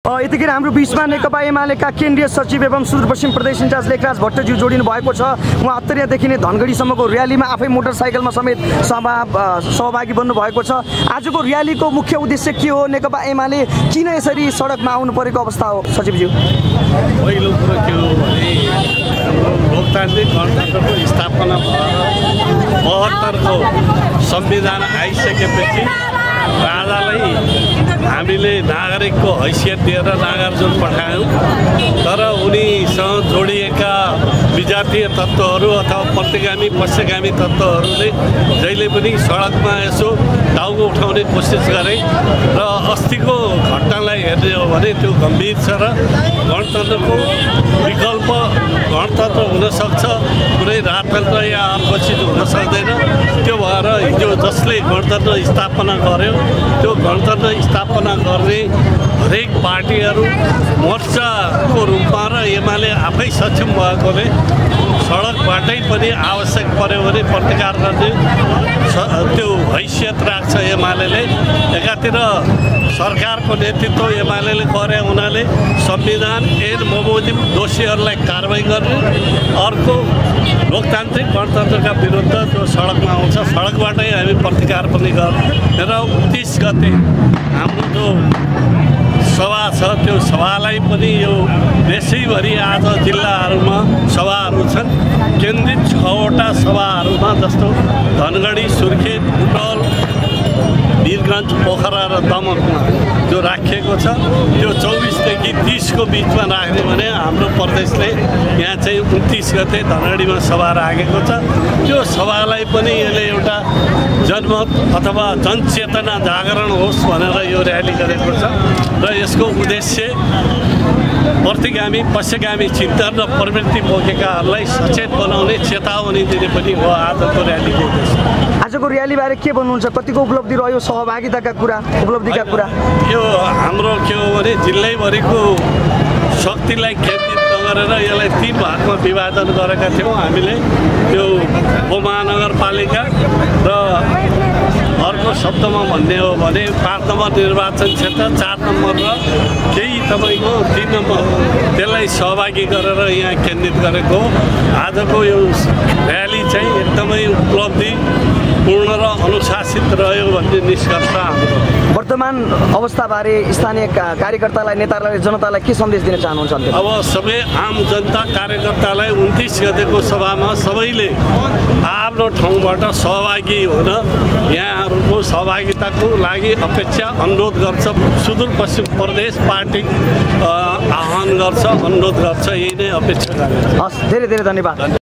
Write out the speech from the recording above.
यतिखेर हाम्रो बीचमा नेकपा एमालेका केन्द्रीय सचिव एवं सुदूरपश्चिम प्रदेश इन्चार्ज लेखराज भट्टज्यू जोडिनु भएको छ। उहाँ अत्तरियादेखि नै धनगढीसम्मको र्यालीमा आफै मोटरसाइकलमा समेत सहभागी बन्नु भएको छ। आजको र्यालीको मुख्य उद्देश्य के हो? नेकपा एमाले किन यसरी सडकमा आउनु परेको अवस्था हो सचिवज्यू? पहिलो कुरो के हो भने हाम्रो लोकतान्त्रिक गणतन्त्रको स्थापना भएर 72को संविधान आइसकेपछि राजालाई हामीले नागरिकको हैसियत दिएर नागार्जुन पठायौँ, तर उनीसँग जोडिएका विजातीय तत्त्वहरू अथवा प्रतिगामी पश्चिगामी तत्त्वहरूले जहिले पनि सडकमा यसो टाउको उठाउने कोसिस गरे र अस्तिको घटनालाई हेर्ने हो भने त्यो गम्भीर छ र गणतन्त्रको विकल्प गणतन्त्र हुनसक्छ, कुनै राजतन्त्र या अर्को चिज हुन सक्दैन। त्यो भएर हिजो जसले गणतन्त्र स्थापना गर्यो त्यो गणतन्त्र स्थापना गर्ने हरेक पार्टीहरू मोर्चाको रूपमा र एमाले आफै सक्षम भएकोले सडकबाटै पनि आवश्यक पर्यो भने प्रतिकार गर्ने त्यो हैसियत राख्छ एमाले। एकातिर सरकारको नेतृत्व एमाले गरे हुनाले संविधान ऐन बमोजिम दोषीहरूलाई कारबाही गर्ने, अर्को लोकतान्त्रिक गणतन्त्रका विरुद्ध जो सडकमा आउँछ सडकबाटै हामी प्रतिकार पनि गर्ने र 29 गते हाम्रो जो सभा छ त्यो सभालाई पनि यो देशैभरि आज जिल्लाहरूमा सभाहरू छन्। केन्द्रित 6वटा सभाहरूमा जस्तो धनगढी, सुर्खेत, बुटवल, वीरगञ्ज, पोखरा र दमकमा जो राखिएको छ त्यो 24देखि 30को बिचमा राख्ने भने हाम्रो प्रदेशले यहाँ चाहिँ 29 गते धनगढीमा सभा राखेको छ। त्यो सभालाई पनि यसले एउटा जनमत अथवा जनचेतना जागरण होस् भनेर यो र्याली गरेको छ र यसको उद्देश्य प्रतिगामी पश्चिगामी चिन्तन र प्रवृत्ति बोकेकाहरूलाई सचेत बनाउने, चेतावनी दिने पनि हो आजको र्यालीको उद्देश्य। आजको र्यालीबारे के भन्नुहुन्छ? कतिको उपलब्धि रह्यो? सहभागिताका कुरा, उपलब्धिका कुरा? यो हाम्रो के हो भने जिल्लैभरिको शक्तिलाई केन्द्रित नगरेर यसलाई 3 भागमा विभाजन गरेका थियौँ हामीले। त्यो उपमहानगरपालिका र अर्को शब्दमा भन्ने हो भने 5 नम्बर निर्वाचन क्षेत्र, 4 नम्बर र केही तपाईँको 3 नम्बर, त्यसलाई सहभागी गरेर यहाँ केन्द्रित गरेको आजको यो र्याली चाहिँ एकदमै उपलब्धिपूर्ण र अनुशासित रह्यो भन्ने निष्कर्ष हाम्रो। वर्तमान अवस्थाबारे स्थानीय कार्यकर्तालाई, नेतालाई, जनतालाई के सन्देश दिन चाहनुहुन्छ? अब सबै आम जनता कार्यकर्तालाई 29 गतेको सभामा सबैले आफ्नो ठाउँबाट सहभागी हुन यहाँहरूको सहभागिताको लागि अपेक्षा अनुरोध गर्छ। सुदूरपश्चिम प्रदेश पार्टी आह्वान गर्छ, अनुरोध गर्छ, यही नै अपेक्षा गर्छ। हस्, धेरै धेरै धन्यवाद।